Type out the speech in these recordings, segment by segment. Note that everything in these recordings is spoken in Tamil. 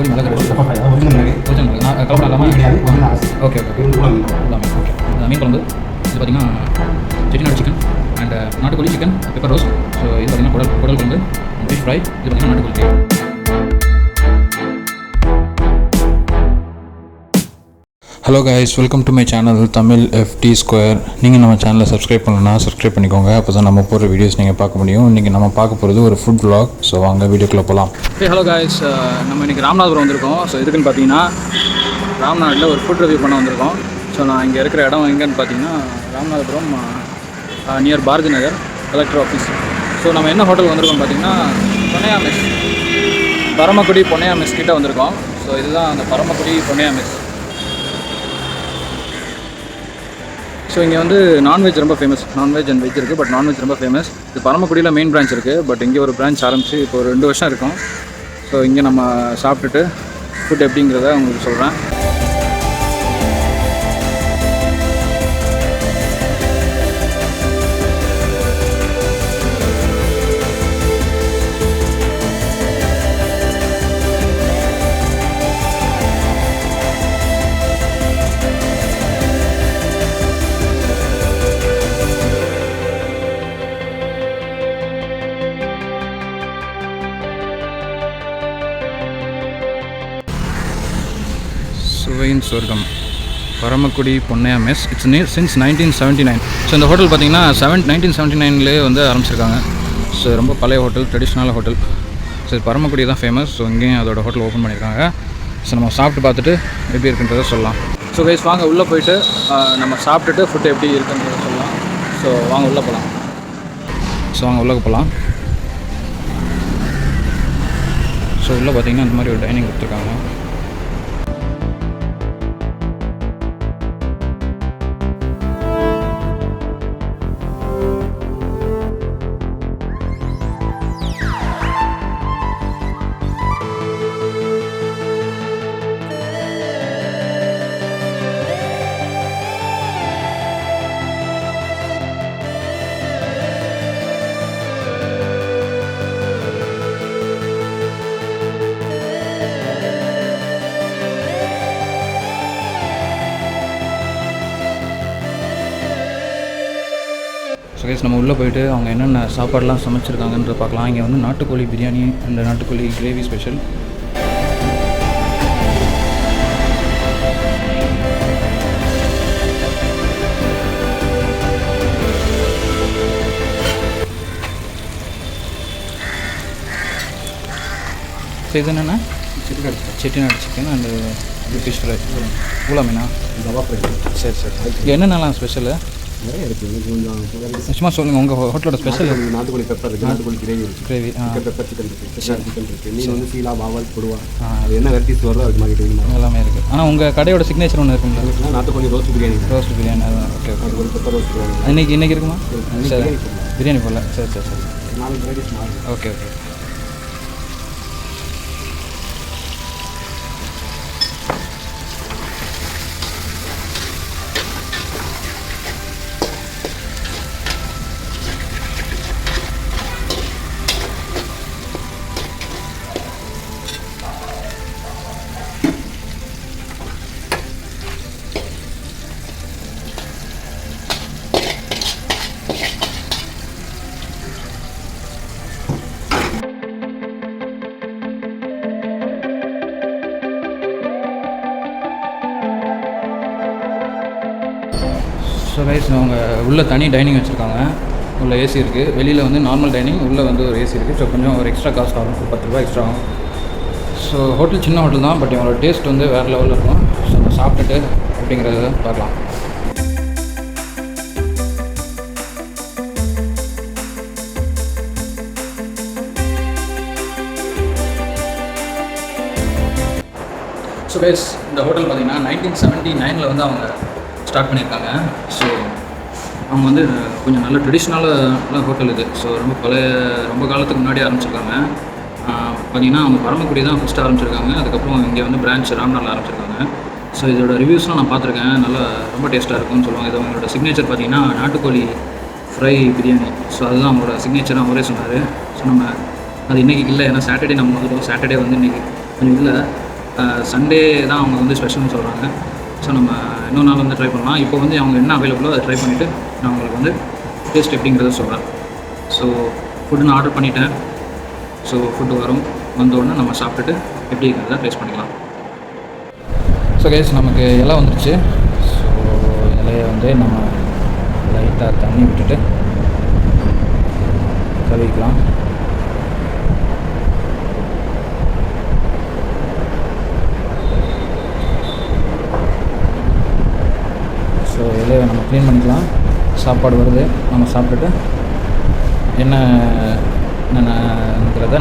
பொடி மிளகு ஒரிஜினல் மிளகு நான் கலப்படம் இல்லாமல் ஓகே ஓகே எல்லாமே ஓகே மீன் குழம்பு இது பார்த்திங்கன்னா செட்டிநாடு சிக்கன் அண்ட் நாட்டுக்கோழி சிக்கன் பெப்பர் ரோஸ். ஸோ இது பார்த்திங்கன்னா குடல் குழம்பு ஃபிஷ் ஃப்ரை. இது பார்த்திங்கன்னா நாட்டுக்கோழி. Hello guys, welcome to my channel Tamil FT square. நீங்கள் நம்ம சேனலை சப்ஸ்கிரைப் பண்ணலன்னா சப்ஸ்கிரைப் பண்ணிக்கோங்க. அப்போ தான் நம்ம போகிற வீடியோஸ் நீங்கள் பார்க்க முடியும். இன்றைக்கி நம்ம பார்க்க போகிறது ஒரு ஃபுட் vlog. ஸோ வாங்க வீடியோக்குள்ளே போகலாம். ஹலோ கைஸ், நம்ம இன்றைக்கி ராமநாதபுரம் வந்திருக்கோம். ஸோ இதுக்குன்னு பார்த்தீங்கன்னா ராம்நாட்டில் ஒரு ஃபுட் ரிவ்யூ பண்ண வந்திருக்கோம். ஸோ நான் இங்கே இருக்கிற இடம் எங்கேன்னு பார்த்தீங்கன்னா Ramanathapuram near Bharathi Nagar collector office. So நம்ம என்ன ஹோட்டல் வந்திருக்கோம் பார்த்தீங்கன்னா பொன்னையா மெஸ், பரமக்குடி பொன்னையா மெஸ் கிட்டே வந்திருக்கோம். ஸோ இதுதான் அந்த பரமக்குடி பொன்னையா மெஸ். ஸோ இங்கே வந்து நான்வெஜ் ரொம்ப ஃபேமஸ். நான்வெஜ் அண்ட் வெஜ் இருக்குது, பட் நான்வெஜ் ரொம்ப ஃபேமஸ். இது பரமக்குடியில் மெயின் பிரான்ச் இருக்குது, பட் இங்கே ஒரு பிரான்ச் ஆரம்பித்து இப்போ ஒரு 2 வருஷம் இருக்கும். ஸோ இங்கே நம்ம சாப்பிட்டுட்டு ஃபுட் எப்படிங்கிறத உங்களுக்கு சொல்கிறேன். சுவையின் சொர்க்கம் Paramakudi Ponnaiya mess. It's since 1979. So இந்த ஹோட்டல் பார்த்திங்கன்னா 1979 வந்து ஆரம்பிச்சிருக்காங்க. ஸோ ரொம்ப பழைய hotel, traditional hotel. So Paramakudi தான் ஃபேமஸ். ஸோ இங்கேயும் அதோட ஹோட்டல் ஓப்பன் பண்ணியிருக்காங்க. ஸோ நம்ம சாப்பிட்டு பார்த்துட்டு எப்படி இருக்குன்றதை சொல்லலாம். ஸோ கைஸ் வாங்க உள்ளே போயிட்டு நம்ம சாப்பிட்டுட்டு ஃபுட்டு எப்படி இருக்குன்றதை சொல்லலாம். ஸோ வாங்க உள்ளே போகலாம். ஸோ வாங்க உள்ளே போகலாம். ஸோ உள்ளே பார்த்திங்கன்னா இந்த மாதிரி ஒரு டைனிங் கொடுத்துருக்காங்க. ஸோ கைஸ் நம்ம உள்ளே போய்ட்டு அவங்க என்னென்ன சாப்பாடெலாம் சமைச்சிருக்காங்கன்ற பார்க்கலாம். இங்கே வந்து நாட்டுக்கோழி பிரியாணி அண்ட் நாட்டுக்கோழி கிரேவி ஸ்பெஷல். ஸோ இது என்னென்னா Chettinad chicken and fish fry, ஊலா மீனா, சரி சரி. இங்கே என்னென்னலாம் ஸ்பெஷலு நிறைய இருக்குது. கொஞ்சம் சும்மா சொல்லுங்கள் உங்கள் ஹோட்டலோட ஸ்பெஷல். நாட்டுக்கோழி பெப்பர் இருக்குது, நாட்டுக்கோழி கிரேவி கிரேவி, பெப்பர் சிக்கன் இருக்குது, ஸ்பெஷல் சிக்கன் இருக்குது, மீன் வந்து சீலா, பாவால், கொடுவா, அது என்ன வெரைட்டிஸ் வருதோ அது மாதிரி கிடைக்கும், எல்லாமே இருக்குது. ஆனால் உங்கள் கடையோட சிக்னேச்சர் ஒன்று இருக்குங்களா? நாட்டுக்கோழி ரோஸ்ட் பிரியாணி. ரோஸ்ட் பிரியாணி, அதான் ஓகே. நாட்டுக்கோழி பெப்பர் ரோஸ்ட் பிரியாணி இன்றைக்கி இருக்குமா? சரி, பிரியாணி போடல. சரி சரி சரி, 4 வெரைட்டிஸ் மாறும். Okay okay. ஸோ கைஸ் அவங்க உள்ளே தனி டைனிங் வச்சுருக்காங்க. உள்ள ஏசி இருக்குது, வெளியில் வந்து நார்மல் டைனிங், உள்ளே வந்து ஒரு ஏசி இருக்குது. ஸோ கொஞ்சம் ஒரு எக்ஸ்ட்ரா காஸ்ட் ஆகும், ஒரு 10 ரூபா எக்ஸ்ட்ரா ஆகும். ஸோ ஹோட்டல் சின்ன ஹோட்டல் தான், பட் இவங்களோட டேஸ்ட் வந்து வேறு லெவலில் இருக்கும். ஸோ நம்ம சாப்பிட்டுட்டு அப்படிங்கிறத பார்க்கலாம். ஸோ கைஸ் இந்த ஹோட்டல் பார்த்திங்கன்னா 1979 வந்து அவங்க ஸ்டார்ட் பண்ணியிருக்காங்க. ஸோ அவங்க வந்து கொஞ்சம் நல்ல ட்ரெடிஷ்னலான ஹோட்டல் இது. ஸோ ரொம்ப காலத்துக்கு முன்னாடி ஆரம்பிச்சிருக்காங்க. பார்த்திங்கன்னா அவங்க பரமக்குடி தான் ஃபஸ்ட்டு ஆரம்பிச்சிருக்காங்க. அதுக்கப்புறம் இங்கே வந்து பிரான்ச் ராம்நாட்டில் ஆரம்பிச்சிருக்காங்க. ஸோ இதோட ரிவ்யூஸ்லாம் நான் பார்த்துருக்கேன். நல்லா ரொம்ப டேஸ்ட்டாக இருக்கும்னு சொல்லுவாங்க. இது அவங்களோட சிக்னேச்சர் பார்த்திங்கன்னா நாட்டுக்கோழி ஃப்ரை பிரியாணி. ஸோ அதுதான் அவங்களோட சிக்னேச்சராக அவரே சொன்னார். ஸோ நம்ம அது இன்றைக்கி இல்லை, ஏன்னா சாட்டர்டே நம்ம வந்துட்டோம். சாட்டர்டே வந்து இன்றைக்கி கொஞ்சம் இல்லை. சண்டே தான் அவங்க வந்து ஸ்பெஷல்னு சொல்கிறாங்க. ஸோ நம்ம இன்னொரு நாள் வந்து ட்ரை பண்ணலாம். இப்போ வந்து அவங்க என்ன அவைலபிளோ அதை ட்ரை பண்ணிவிட்டு நான் உங்களுக்கு வந்து டேஸ்ட் எப்படிங்கிறத சொல்கிறேன். ஸோ ஃபுட்டு நான் ஆர்டர் பண்ணிட்டேன். ஸோ ஃபுட்டு வந்தோடனே நம்ம சாப்பிட்டுட்டு எப்படி இருக்கிறத டேஸ்ட் பண்ணிக்கலாம். ஸோ கைஸ் நமக்கு இலை வந்துருச்சு. ஸோ இலையை வந்து நம்ம லைட்டாக தண்ணி விட்டுட்டு கழுவிக்கலாம். ஸோ இலையை நம்ம க்ளீன் பண்ணிக்கலாம். சாப்பாடு வருது, நம்ம சாப்பிட்டுட்டு என்னென்னங்கிறத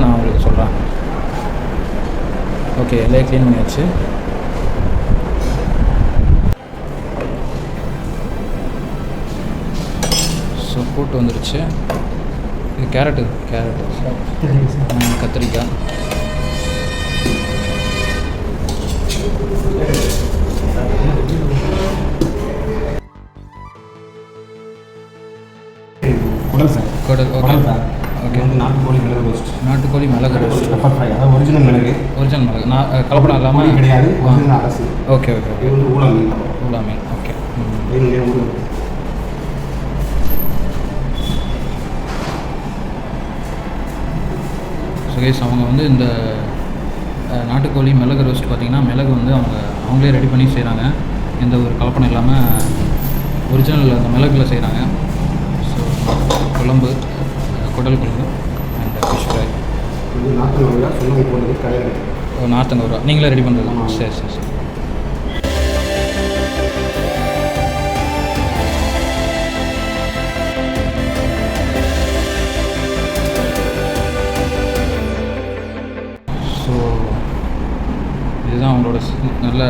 நான் உங்களுக்கு சொல்கிறேன். ஓகே, இலையை க்ளீன் பண்ணியாச்சு. ஸோ கூட்டு வந்துருச்சு. இது கேரட்டு கத்திரிக்காய். குடல். Okay okay. வந்து நாட்டுக்கோழி மிளகு ரோஸ்ட். நாட்டுக்கோழி மிளகு ரோஸ்ட். அதாவது ஒரிஜினல் மிளகு. ஒரிஜினல் மிளகு. நான் கலப்படம் இல்லாமல் கிடையாது. ஒரிஜினல் அரசு. Okay okay. இது வந்து ஊழா மீன். ஓகே. சுகேஷ் அவங்க வந்து இந்த நாட்டுக்கோழி மிளகு ரோஸ்ட் பார்த்திங்கன்னா மிளகு வந்து அவங்களே ரெடி பண்ணி செய்கிறாங்க. எந்த ஒரு கலப்படம் இல்லாமல் ஒரிஜினல் அந்த மிளகுல செய்கிறாங்க. ஸோ குழம்பு, குடல் குழம்பு அண்ட் ஃபிஷ் ஃப்ரை. நார்த்தங்க ரூபா நீங்களே ரெடி பண்ணுறது? சரி. ஸோ இதுதான் அவங்களோட நல்ல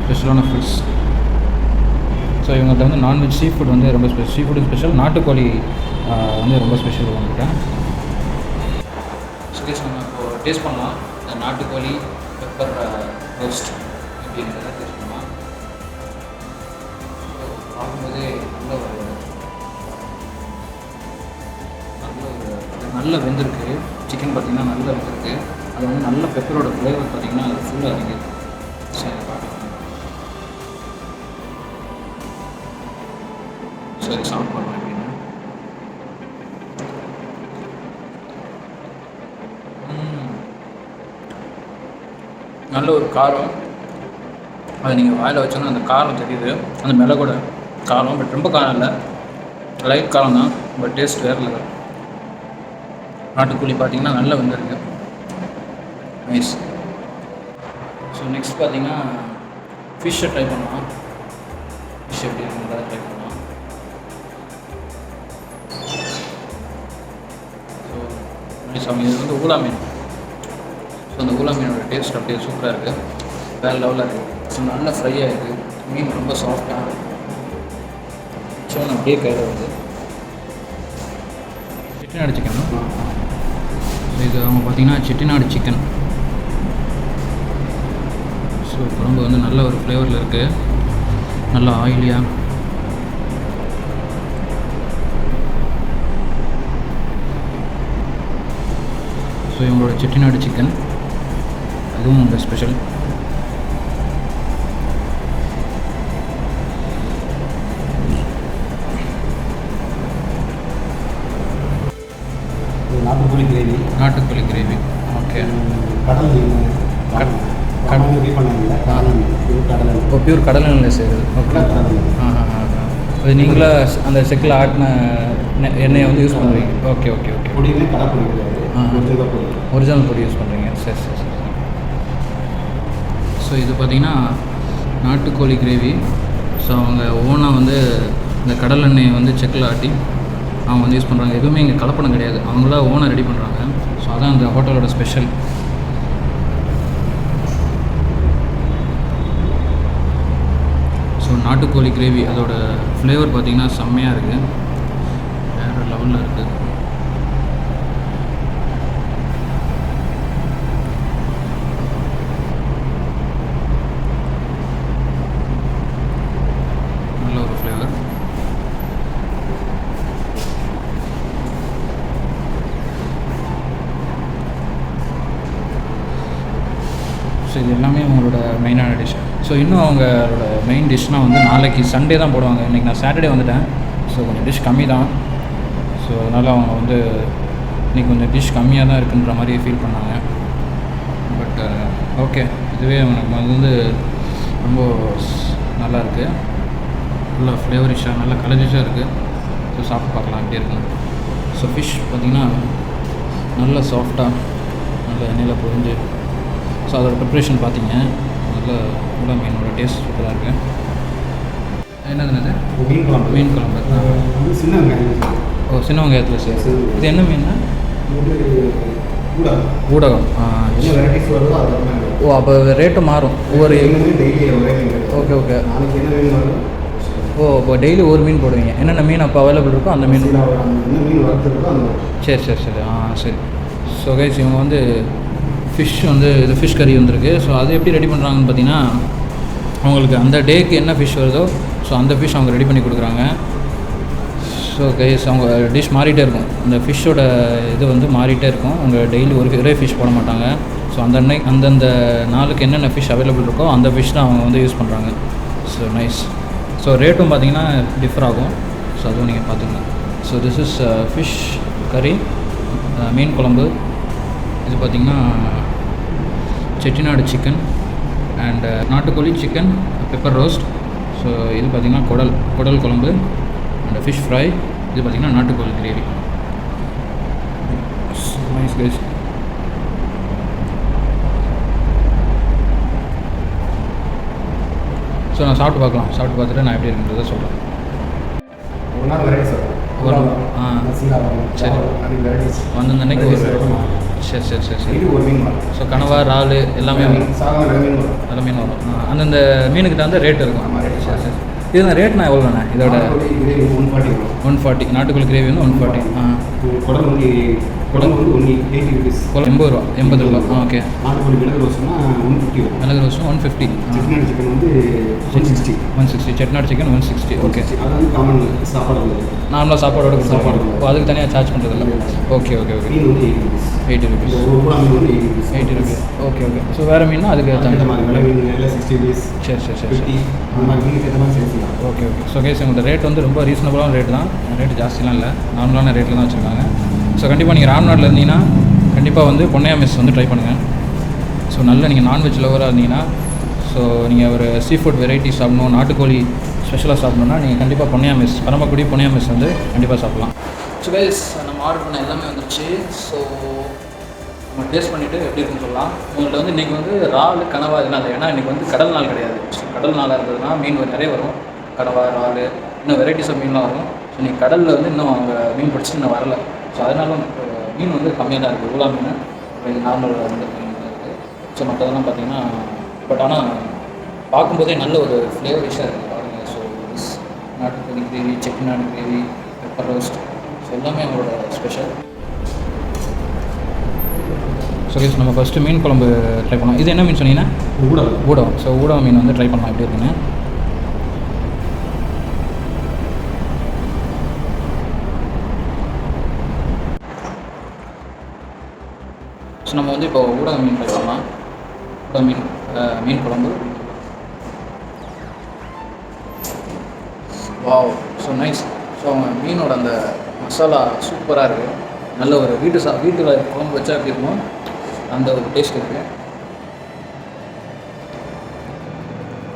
ஸ்பெஷலான ஃபிஷ். ஸோ இவங்கள்ட்ட வந்து நான்வெஜ் சீ ஃபுட் வந்து ரொம்ப சீ ஃபுட்டு ஸ்பெஷல். நாட்டுக்கோழி வந்து ரொம்ப ஸ்பெஷல் வந்துட்டேன். சுகேஷ் நம்ம இப்போது டேஸ்ட் பண்ணலாம். இந்த நாட்டுக்கோழி பெப்பர் ரோஸ்ட் அப்படின்றத டேஸ்ட் பண்ணலாம். பார்க்கும்போதே நல்ல வெந்திருக்கு. சிக்கன் பார்த்திங்கன்னா நல்லா வெந்திருக்கு. அது வந்து நல்ல பெப்பரோட ஃப்ளேவர் பார்த்திங்கன்னா அது ஃபுல்லாக இருக்குது. சரி சரி சாப்பிட் பண்ணலாம். எப்படின்னா நல்ல ஒரு காரம். அதை நீங்கள் வாயில் வச்சோன்னா அந்த காரம் தெரியுது. அந்த மிளகோட காரம், பட் ரொம்ப காரம் இல்லை, லைட் காரம் தான். பட் டேஸ்ட் வேறு லெவல். நாட்டுக்கோழி பார்த்திங்கன்னா நல்லா வெந்திருக்கு. நைஸ். ஸோ நெக்ஸ்ட் பார்த்திங்கன்னா ஃபிஷ்ஷை ட்ரை பண்ணலாம். ஃபிஷ் எப்படி இருக்குன்றதை ட்ரை பண்ணலாம். ஸோ இது வந்து ஊலா மீன். ஸோ அந்த ஊலா மீனோட டேஸ்ட் அப்படியே சூப்பராக இருக்குது, வேறு லெவலில் இருக்குது. ஸோ நல்லா ஃப்ரையாக இருக்குது. மீன் ரொம்ப சாஃப்டாக. ஸோ அப்படியே கையில் வருது. செட்டிநாடு சிக்கன். இது அவங்க பார்த்திங்கன்னா செட்டிநாடு சிக்கன். ஸோ குழம்பு வந்து நல்ல ஒரு ஃப்ளேவரில் இருக்குது, நல்லா ஆயிலியாக. ஸோ இவங்களோட செட்டிநாடு சிக்கன் அதுவும் ரொம்ப ஸ்பெஷல். நாட்டுக்கோழி கிரேவி. ஓகே. இப்போ பியூர் கடல் எண்ணெய் செய்யுது. ஓகே. அது நீங்களா அந்த செக்கில் ஆட்டின எண்ணெயை வந்து யூஸ் பண்ணுவீங்க? ஓகே. ஒரிஜினல் பொடி யூஸ் பண்ணுறீங்க. சரி. ஸோ இது பார்த்திங்கன்னா நாட்டுக்கோழி கிரேவி. ஸோ அவங்க ஓனாக வந்து இந்த கடல் எண்ணெயை வந்து செக்கில் ஆட்டி அவங்க வந்து யூஸ் பண்ணுறாங்க. எதுவுமே இங்கே கலப்படம் கிடையாது, அவங்களா ஓனாக ரெடி பண்ணுறாங்க. ஸோ அதான் அந்த ஹோட்டலோட ஸ்பெஷல். ஸோ நாட்டுக்கோழி கிரேவி அதோட ஃப்ளேவர் பார்த்திங்கன்னா செம்மையாக இருக்குது, வேறு லெவலில் இருக்குது. நல்ல ஒரு ஃப்ளேவர். ஸோ இது எல்லாமே அவங்களோட மெயினான டிஷ். ஸோ இன்னும் அவங்களோட மெயின் டிஷ்னால் வந்து நாளைக்கு சண்டே தான் போடுவாங்க. இன்றைக்கி நான் சாட்டர்டே வந்துட்டேன். ஸோ கொஞ்சம் டிஷ் கம்மி தான். ஸோ அதனால் அவங்க வந்து இன்றைக்கி கொஞ்சம் டிஷ் கம்மியாக தான் இருக்குன்ற மாதிரி ஃபீல் பண்ணாங்க. பட் ஓகே, இதுவே அவனுக்கு வந்து ரொம்ப நல்லா இருக்குது. நல்லா ஃப்ளேவரிஷாக நல்லா கலரிஷாக இருக்குது. ஸோ சாப்பிட்டு பார்க்கலாம் எப்படி இருக்குன்னு. ஸோ ஃபிஷ் பார்த்திங்கன்னா நல்லா சாஃப்டாக நல்ல எண்ணெயில் பொரிஞ்சு. ஸோ அதோட ப்ரிப்ரேஷன் பார்த்தீங்க நல்ல உள்ள மீனோட டேஸ்ட் சூப்பராக இருக்குது. என்னதுன்னு மீன் குழம்பு. மீன் குழம்பு சின்ன வெங்காயம். ஓ, சின்ன வெங்காயத்தில் சரி. இது என்ன மீன்? ஊடகம். வெரைட்டிஸ் வருதோ அது. ஓ, அப்போ ரேட்டு மாறும் ஒவ்வொரு. டெய்லி ஒரே மீன். Okay okay. நாளைக்கு என்ன மீன் வரும்? ஓ, இப்போ டெய்லி ஒரு மீன் போடுவீங்க. என்னென்ன மீன் அப்போ அவைலபிள் இருக்கோ அந்த மீன். என்ன மீன் வறுத்துருக்கோ அந்த. சரி சரி சரி. சரி. ஸோ கைஸ், இவங்க வந்து ஃபிஷ் வந்து இது ஃபிஷ் கறி வந்திருக்கு. ஸோ அது எப்படி ரெடி பண்ணுறாங்கன்னு பார்த்தீங்கன்னா, அவங்களுக்கு அந்த டேக்கு என்ன ஃபிஷ் வருதோ ஸோ அந்த ஃபிஷ் அவங்க ரெடி பண்ணி கொடுக்குறாங்க. ஸோ கைஸ், அவங்க டிஷ் மாறிட்டே இருக்கும். அந்த ஃபிஷ்ஷோட இது வந்து மாறிட்டே இருக்கும். அவங்க டெய்லி ஒரே ஃபிஷ் போட மாட்டாங்க. ஸோ அந்தந்த நாளுக்கு என்னென்ன ஃபிஷ் அவைலபிள் இருக்கோ அந்த ஃபிஷ் தான் அவங்க வந்து யூஸ் பண்ணுறாங்க. So nice. ஸோ ரேட்டும் பார்த்திங்கன்னா டிஃபர் ஆகும். ஸோ அதுவும் நீங்கள் பார்த்துங்க. ஸோ திஸ் இஸ் ஃபிஷ் கறி, மீன் குழம்பு. இது பார்த்திங்கன்னா செட்டிநாடு சிக்கன் அண்ட் நாட்டுக்கோழி சிக்கன் பெப்பர் ரோஸ்ட். ஸோ இது பார்த்திங்கன்னா குடல் குழம்பு அண்ட் ஃபிஷ் ஃப்ரை. இது பார்த்திங்கன்னா நாட்டுக்கோழி கிரேவி. Nice guys. ஸோ நான் சாப்பிட்டு பார்க்கலாம். சாப்பிட்டு பார்த்துட்டு நான் எப்படி இருக்குன்றதை சொல்கிறேன். ஒரு நாள் வெரைட்டிஸ் வரும். சரி, வந்து அன்னைக்கு ஒரு. சரி சரி சரி சரி. ஒரு மீன் வரும். ஸோ கனவா, இறால் எல்லாமே வரும். நல்ல மீன் வரும். அந்தந்த மீனுக்கு தகுந்த ரேட் இருக்கும். சரி சரி. இதுங்க ரேட்னா எவ்வளோண்ணே இதோட? 140. நாட்டுக்கோழி கிரேவி வந்து 140. குடல் வந்து 80 rupees. 80 ரூபா. 80 ரூபா. ஓகே. நாட்டுக்கோழி மிளகு ரோஸ்னா 150 வரும். மிளகு ரோஸ்னா 150. செட்டிநாடு சிக்கன் வந்து 160. செட்டிநாடு சிக்கன் 160. ஓகே. அது வந்து காமன் சாப்பாடு. நார்மலாக சாப்பாடோட சாப்பாடு. ஓ, அதுக்கு தனியாக சார்ஜ் பண்ணுறதில்ல. Okay okay okay. மீன் வந்து 80 rupees. ஒரு கூட மீன் வந்து 80 rupees. Okay okay. ஸோ வேறு மீன்னா அதுக்கு தகுந்த மாதிரி மிளகு மீன் எல்லாம் 60 rupees. சரி சரி சரி 50. அந்த மாதிரி மீனுக்கு ஏற்ற மாதிரி சேர்த்துக்கலாம். Okay okay. ஸோ கைஸ், உங்களோட ரேட் வந்து ரொம்ப ரீசனபுளான ரேட் தான். ரேட்டு ஜாஸ்திலாம் இல்லை, நார்மலான ரேட்டில் தான் வச்சுருக்காங்க. ஸோ கண்டிப்பாக நீங்கள் ராம்நாட்டில் இருந்தீங்கன்னா கண்டிப்பாக வந்து பொன்னையா மெஸ் வந்து ட்ரை பண்ணுங்கள். ஸோ நல்ல நீங்கள் நான்வெஜ் லவராக இருந்தீங்கன்னா, ஸோ நீங்கள் ஒரு சீ ஃபுட் வெரைட்டி சாப்பிடணும், நாட்டுக்கோழி ஸ்பெஷலாக சாப்பிடணுன்னா நீங்கள் கண்டிப்பாக பொன்னையா மெஸ், பரமக்குடி பொன்னையா மெஸ் வந்து கண்டிப்பாக சாப்பிட்லாம். ஸோ கைஸ், நம்ம ஆர்டர் பண்ண எல்லாமே வந்துருச்சு. ஸோ நம்ம டேஸ்ட் பண்ணிவிட்டு எப்படி இருக்குன்னு சொல்லலாம். உங்கள்கிட்ட வந்து இன்றைக்கி வந்து இறால், கனவா இதெல்லாம் இல்லை. ஏன்னா இன்றைக்கி வந்து கடல் நாள் கிடையாது. ஸோ கடல் நாளாக இருந்ததுன்னா மீன் நிறைய வரும். கனவா, இறால், இன்னும் வெரைட்டிஸ் ஆஃப் மீன்லாம் வரும். ஸோ நீங்கள் கடலில் வந்து இன்னும் அவங்க மீன் பிடிச்சி இன்னும் வரல. ஸோ அதனால மீன் வந்து கம்மியாக தான் இருக்குது. ஊலா மீன் இது நார்மல் வந்து மீன் தான் இருக்குது. ஸோ மற்றதெல்லாம் பார்த்தீங்கன்னா, பட் ஆனால் பார்க்கும்போதே நல்ல ஒரு ஃப்ளேவரிஷாக இருக்குது பாருங்கள். ஸோ நாட்டுக்கோழி gravy, Chettinad gravy, pepper roast, so எல்லாமே அவங்களோட ஸ்பெஷல். ஸோ கேஸ், நம்ம ஃபஸ்ட்டு மீன் குழம்பு ட்ரை பண்ணலாம். இது என்ன மீன் சொன்னீங்கன்னா? ஊடகம். ஸோ ஊடகம் மீன் வந்து ட்ரை பண்ணலாம் எப்படி இருக்குன்னு. ஸோ நம்ம வந்து இப்போ ஊடகம் மீன் ட்ரை பண்ணலாம். ஊடகம் மீன் குழம்பு. Wow, so nice. ஸோ அவங்க மீனோட அந்த மசாலா சூப்பராக இருக்குது. நல்ல ஒரு வீட்டில் குழம்பு வச்சா எப்படி இருக்கும் அந்த ஒரு டேஸ்ட் இருக்குது.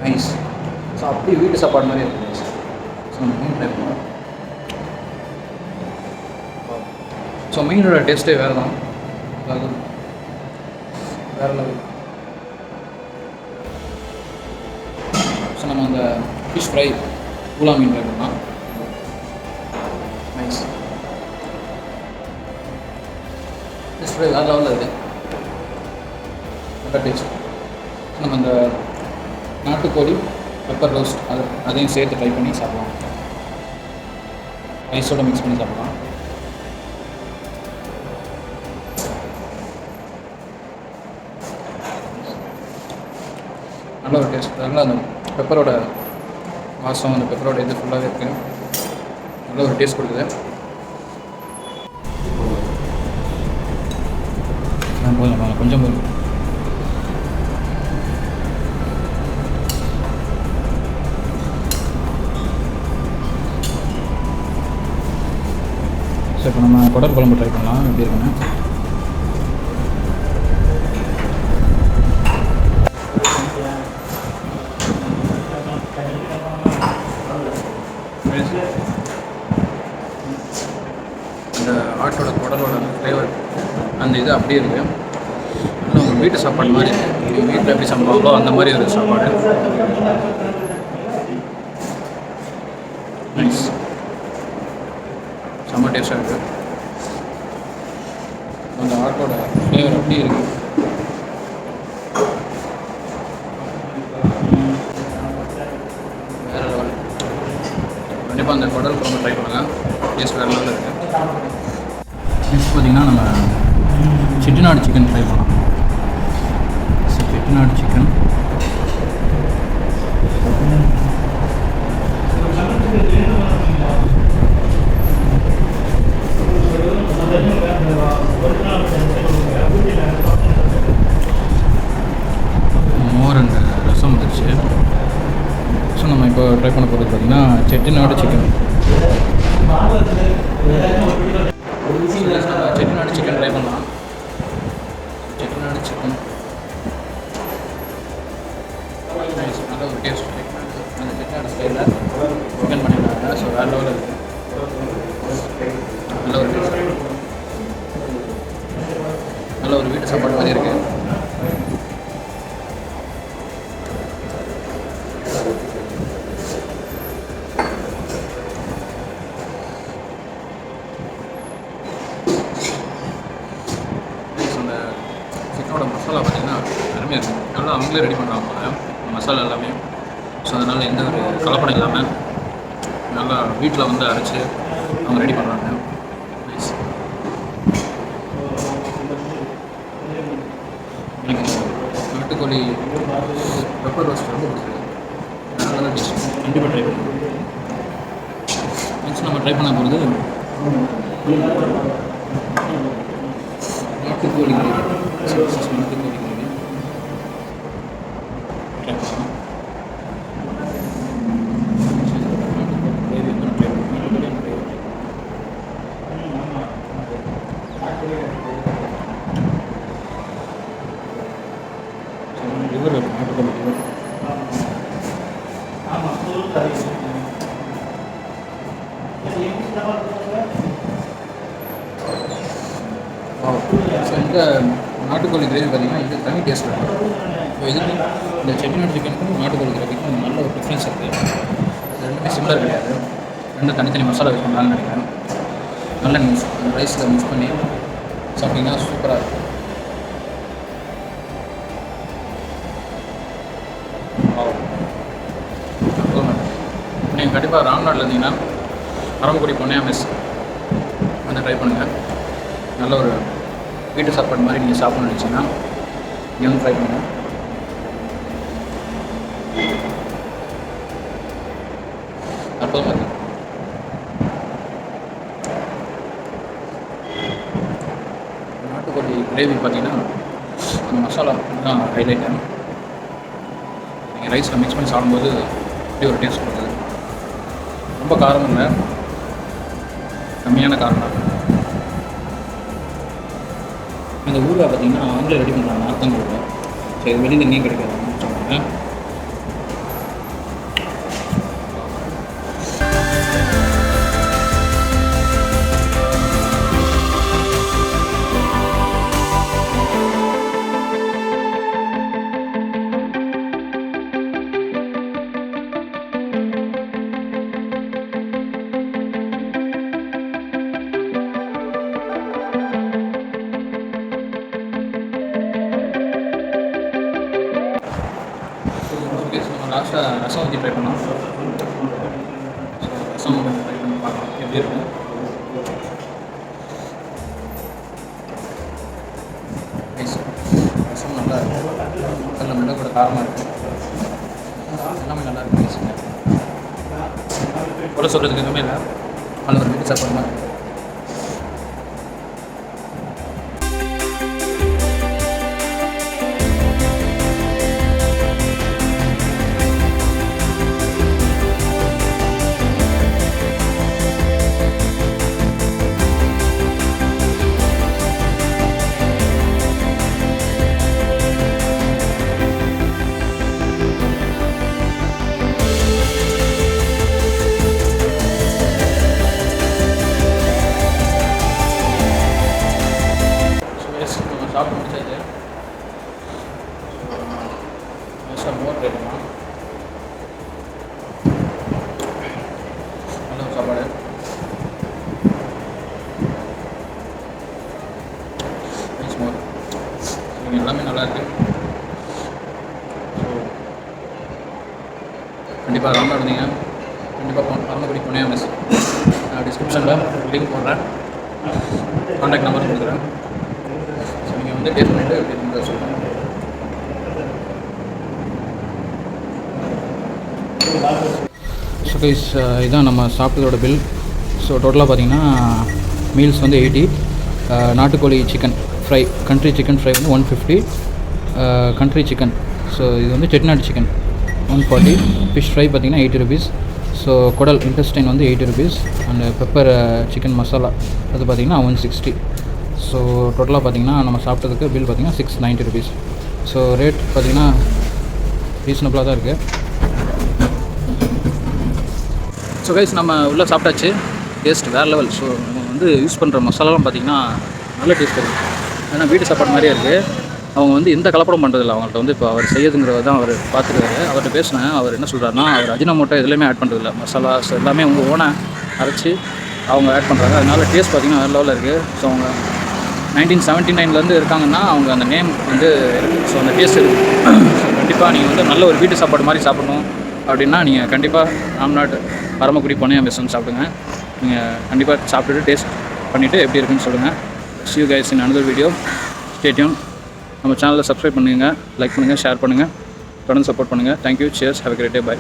நைஸ். ஸோ அப்படி வீட்டு சாப்பாடு மாதிரி இருக்குது. ஸோ நம்ம மீன் ட்ரை பண்ணுவோம். ஸோ மீனோட டேஸ்ட்டே வேறு தான். அதாவது வேறு லெவல். ஸோ நம்ம அந்த ஃபிஷ் ஃப்ரை, ஊலா மீன் ட்ரை பண்ணலாம். நைஸ். ஃபிஷ் ஃப்ரை வேறு லெவலில் இருக்குது. நல்ல டேஸ்ட். நம்ம அந்த நாட்டுக்கோழி பெப்பர் ரோஸ்ட் அதையும் சேர்த்து ட்ரை பண்ணி சாப்பிடலாம். ரைஸோடு மிக்ஸ் பண்ணி சாப்பிடலாம். நல்ல ஒரு டேஸ்ட். நல்லா அந்த பெப்பரோட வாசம், அந்த பெப்பரோட இது ஃபுல்லாகவே இருக்குது. நல்ல ஒரு டேஸ்ட் கொடுக்குது. போதும் கொஞ்சம் போதும். ஸோ இப்போ நம்ம குடல் குழம்பு ட்ரை பண்ணலாம், எப்படி இருக்குன்னு. அந்த ஆட்டோட குடலோட ஃப்ளேவர் அந்த இது அப்படியே இருக்குது. நல்லா ஒரு வீட்டு சாப்பாடு மாதிரி, வீட்டில் எப்படி சமைப்பாங்களோ அந்த மாதிரி ஒரு சாப்பாடு. நைஸ், செம்ம டேஸ்ட்டாக இருக்குது. அந்த ஆட்டோட ஃப்ளேவர் அப்படியே இருக்குது. வேறு லெவல். கண்டிப்பாக அந்த குடல் குழம்பு ட்ரை பண்ணுங்கள், டேஸ்ட் வேறு லெவலில் இருக்குது. நெக்ஸ்ட் பார்த்திங்கன்னா நம்ம செட்டிநாடு சிக்கன் ட்ரை பண்ணலாம். செட்டிநாடு சிக்கன் மோர் அண்ட் ரசம் வந்துருச்சு. ஸோ நம்ம இப்போ ட்ரை பண்ண போகிறது பார்த்திங்கன்னா Chettinad chicken. Chettinad chicken try பண்ணலாம். செட்டிநாடு சிக்கன் நல்ல ஒரு டேஸ்ட். அந்த செட்டிநாடு ஸ்டைலில் சிக்கன் பண்ணிடுறாங்க. ஸோ வேறு லெவலில் இருக்குது. நல்ல ஒரு டேஸ்ட், நல்ல ஒரு வீட்டு சாப்பாடு மாதிரி இருக்குது. சிக்கனோட மசாலா பார்த்திங்கன்னா அருமையாக இருக்கும். நல்லா அவங்களே ரெடி பண்ணுறாங்க மசாலா எல்லாமே. ஸோ அதனால் எந்த ஒரு கலப்படம் இல்லாமல் நல்லா வீட்டில் வந்து அரைச்சி அவங்க ரெடி பண்ணுறாங்க. நைஸ். எனக்கு நாட்டுக்கோழி பெப்பர் ரோஸ்ட் ரொம்ப பிடிச்சிருக்கு. நல்லா டேஸ்ட், கண்டிப்பாக ட்ரை பண்ணுவோம். நெக்ஸ்ட் நம்ம ட்ரை பண்ண போகிறது நாட்டுக்கோழி கிரேவி. நாட்டுக்கோழி கிரேவி ட்ரை பண்ணலாம். கிரேவி வந்து ட்ரை பண்ணலாம். லிவர் வேணும், நாட்டுக்கோழி லிவர். ஸோ இந்த நாட்டுக்கோழி கிரேவி பார்த்திங்கன்னா இது தனி டேஸ்ட் இருக்கும். ஸோ இதுக்கு இந்த செட்டிநாடு சிக்கனுக்கும் நாட்டுக்கோழி கிரேவிக்கும் நல்ல ஒரு டிஃப்ரென்ஸ் இருக்குது. ரெண்டுமே சிமிலர் கிடையாது. ரெண்டும் தனித்தனி மசாலா யூஸ் பண்ணலான்னு நினைக்கிறேன். நல்லா மிக்ஸ் ரைஸில் மிக்ஸ் பண்ணி சாப்பிட்டிங்கன்னா சூப்பராக இருக்கும். நீங்கள் கண்டிப்பாக ராம்நாட்டில் இருந்தீங்கன்னா பரமக்குடி பொன்னையா மெஸ் வந்து ட்ரை பண்ணுங்கள். நல்ல ஒரு வீட்டு சாப்பாடு மாதிரி நீங்கள் சாப்பிட்ணும்னு நினச்சிங்கன்னா இங்கே வந்து ட்ரை பண்ணுங்கள். அற்புதமாக இருக்குது. நாட்டுக்கோழி கிரேவி பார்த்தீங்கன்னா அந்த மசாலா தான் ஹைலைட்டு. நீங்கள் ரைஸில் மிக்ஸ் பண்ணி சாப்பிடும்போது இப்படி ஒரு டேஸ்ட் கொடுக்குது. ரொம்ப காரம் இல்லை, கம்மியான காரம் தான். அந்த ஊரில் பார்த்திங்கன்னா அவங்களே ரெடி பண்ணுறாங்க நார்த்தங்கூட. ஸோ இது வெளியில் எங்கேயும் கிடைக்காதுன்னு சொன்னாங்க. லாஸ்ட்டாக ரசம் ஊற்றி ட்ரை பண்ணோம். ஸோ ரசம் ட்ரை பண்ணி பார்க்கலாம் எப்படி இருக்கும். ரசம் நல்லா இருக்கும். நல்ல மிளகு கூட காரமாக இருக்குது. எல்லாமே நல்லா இருக்குது. கொலை சொல்கிறதுக்கு எதுவுமே இல்லை. நல்ல ஒரு வீட்டு சாப்பாடு மாதிரி. சூப்பராக இருக்குது. ஸோ கண்டிப்பாக ராம்நாடு இருந்தீங்க, கண்டிப்பாக பரமக்குடி பொன்னையா மெஸ். நான் டிஸ்கிரிப்ஷனில் லிங்க் போடுறேன், கான்டாக்ட் நம்பர் கொடுக்குறேன். ஸோ நீங்கள் வந்து டேஸ்ட் பண்ணிவிட்டு எப்படி இருக்குன்னு சொல்லுங்கள். ஸோ கைஸ், இதுதான் நம்ம சாப்பிட்டதோட பில். ஸோ டோட்டலாக பார்த்தீங்கன்னா மீல்ஸ் வந்து 80, நாட்டுக்கோழி chicken fry, country chicken fry வந்து 150, கண்ட்ரி சிக்கன், ஸோ இது வந்து செட்டிநாடு சிக்கன் 140, ஃபிஷ் ஃப்ரை பார்த்திங்கன்னா 80 rupees. ஸோ குடல் இன்டெஸ்டைன் வந்து 80 rupees, and pepper chicken masala அது பார்த்திங்கன்னா 160. ஸோ டோட்டலாக பார்த்திங்கன்னா நம்ம சாப்பிட்டதுக்கு பில் பார்த்திங்கன்னா 690 rupees. ஸோ ரேட் பார்த்திங்கன்னா ரீசனபிளாக தான் இருக்குது. ஸோ கைஸ், நம்ம உள்ளே சாப்பிட்டாச்சு. டேஸ்ட் வேறு லெவல். ஸோ நம்ம வந்து யூஸ் பண்ணுற மசாலாலாம் பார்த்திங்கன்னா நல்ல டேஸ்ட் இருக்குது. ஏன்னா வீட்டு சாப்பாடு மாதிரியே இருக்குது. அவங்க வந்து எந்த கலப்படம் பண்ணுறதில்ல. அவங்கள்ட்ட வந்து இப்போ அவர் செய்யறதுங்கிறத தான் அவர் பார்த்துருக்காரு. அவர்கிட்ட பேசினேன். அவர் என்ன சொல்கிறாருன்னா, அவர் அஜினமோட்டோ எதுலேயுமே ஆட் பண்ணுறதில்ல. மசாலாஸ் எல்லாமே அவங்க ஓனாக அரைச்சி அவங்க ஆட் பண்ணுறாங்க. அதனால டேஸ்ட் பார்த்திங்கன்னா வேறு லெவலில் இருக்குது. ஸோ அவங்க 1979 இருக்காங்கன்னா அவங்க அந்த நேம் வந்து இருக்குது. ஸோ அந்த டேஸ்ட் இருக்குது. ஸோ கண்டிப்பாக நீங்கள் வந்து நல்ல ஒரு வீட்டு சாப்பாடு மாதிரி சாப்பிடணும் அப்படின்னா நீங்கள் கண்டிப்பாக ராம்நாட் பரமக்குடி பொன்னையா மெஸ்ஸுன்னு சாப்பிடுங்க. நீங்கள் கண்டிப்பாக சாப்பிட்டுட்டு டேஸ்ட் பண்ணிவிட்டு எப்படி இருக்குன்னு சொல்லுங்கள். See you guys in another video. Stay tuned. நம்ம சேனலை சப்ஸ்கிரைப் பண்ணுங்கள், லைக் பண்ணுங்கள், ஷேர் பண்ணுங்கள், தொடர்ந்து சப்போர்ட் பண்ணுங்கள். Thank you, cheers, have a great day, bye.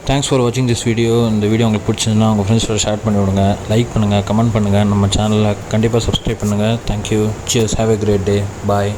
Thanks for வாட்சிங் திஸ் வீடியோ. இந்த வீடியோ உங்களுக்கு பிடிச்சிருந்தா உங்கள் ஃப்ரெண்ட்ஸோட ஷேர் பண்ணி விடுங்க, லைக் பண்ணுங்கள், கமெண்ட் பண்ணுங்கள், நம்ம சேனலில் கண்டிப்பாக சப்ஸ்கிரைப் பண்ணுங்கள். Thank you, cheers, have a great day, bye.